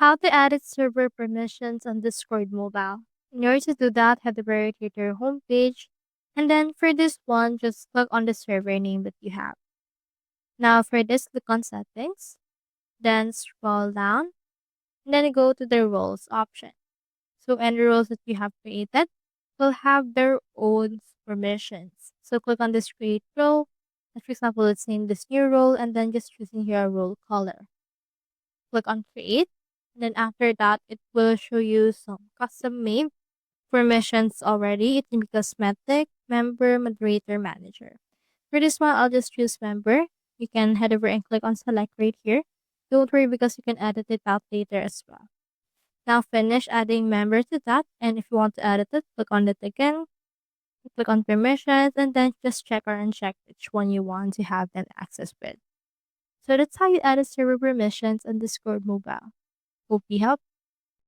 How to edit server permissions on Discord mobile. In order to do that, head over to your homepage. And then for this one, just click on the server name that you have. Now for this, click on settings. Then scroll down. And then go to the roles option. So any roles that you have created will have their own permissions. So click on this create role. And for example, let's name this new role and then just choosing here a role color. Click on create. And then after that, it will show you some custom made permissions already. It can be cosmetic, member, moderator, manager. For this one, I'll just choose member. You can head over and click on select right here. Don't worry because you can edit it out later as well. Now finish adding member to that. And if you want to edit it, click on it again. Click on permissions and then just check or uncheck which one you want to have that access with. So that's how you edit server permissions on Discord mobile. Hope you helped.